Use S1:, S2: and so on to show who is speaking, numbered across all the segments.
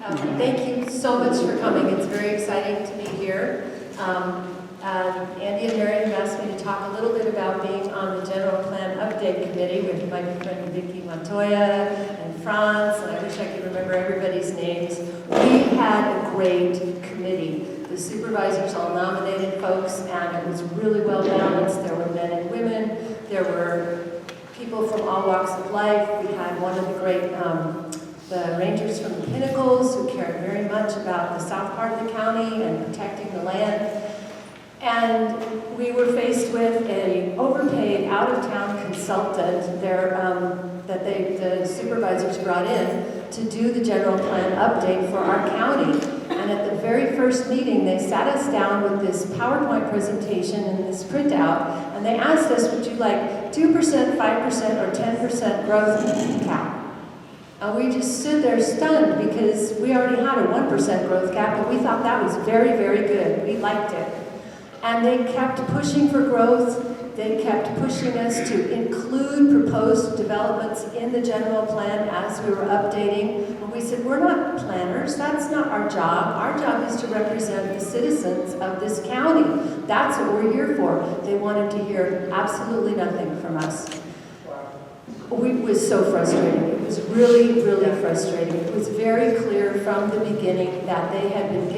S1: Thank you so much for coming. It's very exciting to be here. Andy and Mary have asked me to talk a little bit about being on the General Plan Update Committee with my good friend Vicky Montoya and Franz, and I wish I could remember everybody's names. We had a great committee. The supervisors all nominated folks, and it was really well balanced. There were men and women. There were people from all walks of life. We had one of the great the rangers from the Pinnacles who cared very much about the south part of the county and protecting the land. And we were faced with an overpaid, out-of-town consultant that the supervisors brought in to do the general plan update for our county. And at the very first meeting, they sat us down with this PowerPoint presentation and this printout, and they asked us, would you like 2%, 5%, or 10% growth in cap? And we just stood there stunned because we already had a 1% growth cap, but we thought that was very, very good. We liked it. And they kept pushing for growth. They kept pushing us to include proposed developments in the general plan as we were updating. And we said, we're not planners. That's not our job. Our job is to represent the citizens of this county. That's what we're here for. They wanted to hear absolutely nothing from us. It was so frustrating. It was really, really frustrating. It was very clear from the beginning that they had been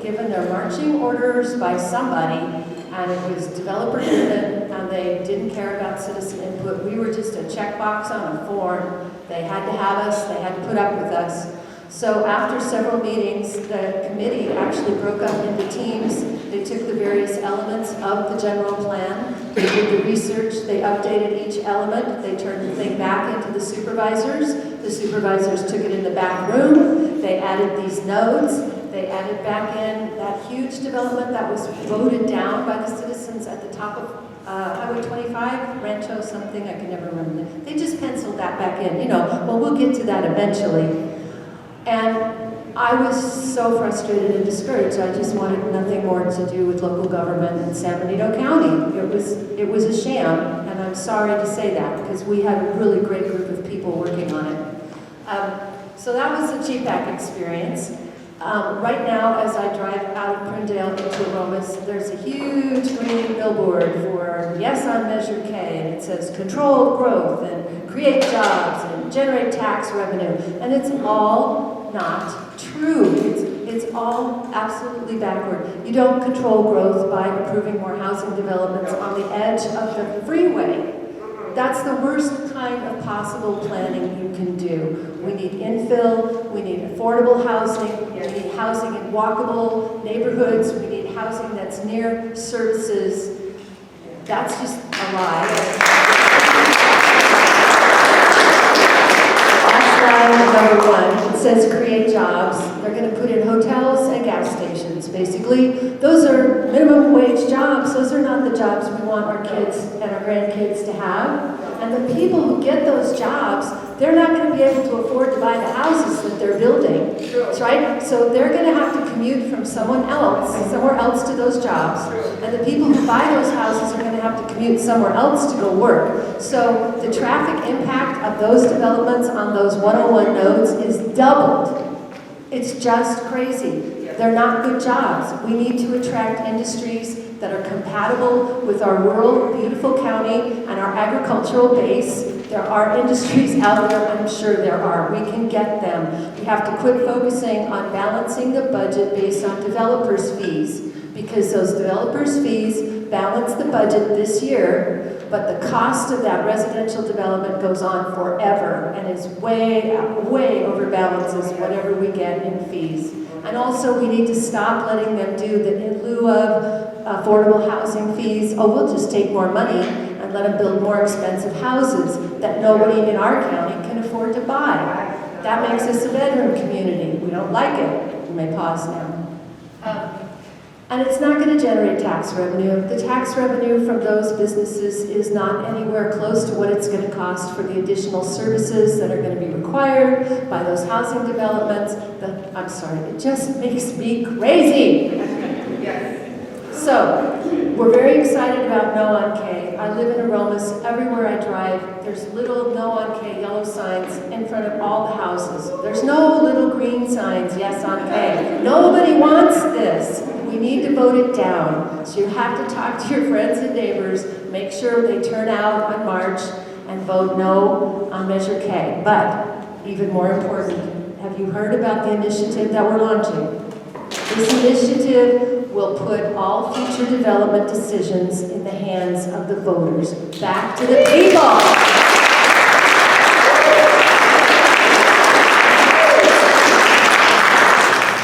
S1: given their marching orders by somebody, and it was developer driven, and they didn't care about citizen input. We were just a checkbox on a form. They had to have us. They had to put up with us. So after several meetings, the committee actually broke up into teams. They took the various elements of the general plan. They did the research. They updated each element. They turned the thing back into the supervisors. The supervisors took it in the back room. They added these nodes. They added back in that huge development that was voted down by the citizens at the top of Highway 25, Rancho something, I can never remember. They just penciled that back in. Well, we'll get to that eventually. And I was so frustrated and discouraged. I just wanted nothing more to do with local government in San Benito County. It was a sham, and I'm sorry to say that because we had a really great group of people working on it. So that was the GPAC experience. Right now, as I drive out of Prindale into Aromas, there's a huge green billboard for Yes on Measure K, and it says controlled growth and create jobs and generate tax revenue, and it's all not true. It's all absolutely backward. You don't control growth by approving more housing developments on the edge of the freeway. That's the worst kind of possible planning you can do. We need infill, we need affordable housing, we need housing in walkable neighborhoods, we need housing that's near services. That's just a lie. Number one, it says create jobs. They're going to put in hotels and gas stations, basically. Those are minimum wage jobs. Those are not the jobs we want our kids and our grandkids to have. And the people who get those jobs, they're not going to be able to afford to buy the houses that they're building. That's right? So they're going to have to commute from somewhere else to those jobs. And the people who buy those houses are going to have to commute somewhere else to go work. So the traffic impact of those developments on those 101 nodes is doubled. It's just crazy. They're not good jobs. We need to attract industries that are compatible with our rural, beautiful county and our agricultural base. There are industries out there, I'm sure there are. We can get them. We have to quit focusing on balancing the budget based on developers' fees, because those developers' fees balance the budget this year, but the cost of that residential development goes on forever and is way overbalances whatever we get in fees. And also we need to stop letting them do that in lieu of affordable housing fees. We'll just take more money and let them build more expensive houses that nobody in our county can afford to buy. That makes us a bedroom community. We don't like it. You may pause now. And it's not going to generate tax revenue. The tax revenue from those businesses is not anywhere close to what it's going to cost for the additional services that are going to be required by those housing developments. I'm sorry, it just makes me crazy. Yes. So, we're very excited about No on K. I live in Aromas. Everywhere I drive, there's little No on K yellow signs in front of all the houses. There's no little green signs signs yes on Pave. Nobody wants this. We need to vote it down. So you have to talk to your friends and neighbors, make sure they turn out on March and vote no on Measure K. But even more important, have you heard about the initiative that we're launching? This initiative will put all future development decisions in the hands of the voters. Back to the people.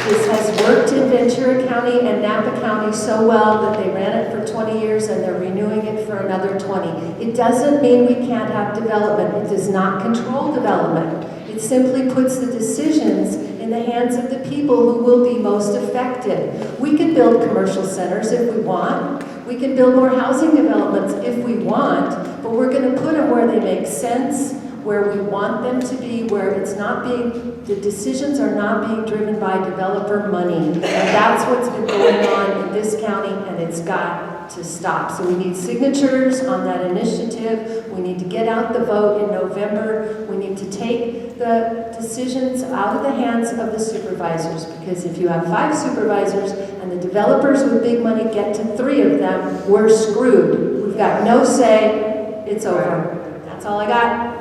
S1: This has worked in Ventura County and Napa County so well that they ran it for 20 years and they're renewing it for another 20. It doesn't mean we can't have development. It does not control development. It simply puts the decisions in the hands of the people who will be most affected. We can build commercial centers if we want. We can build more housing developments if we want, but we're going to put them where they make sense, where we want them to be, where it's not being, the decisions are not being driven by developer money. And that's what's been going on in this county, and it's got to stop. So we need signatures on that initiative. We need to get out the vote in November. We need to take the decisions out of the hands of the supervisors, because if you have 5 supervisors and the developers with big money get to 3 of them, we're screwed. We've got no say. It's over. That's all I got.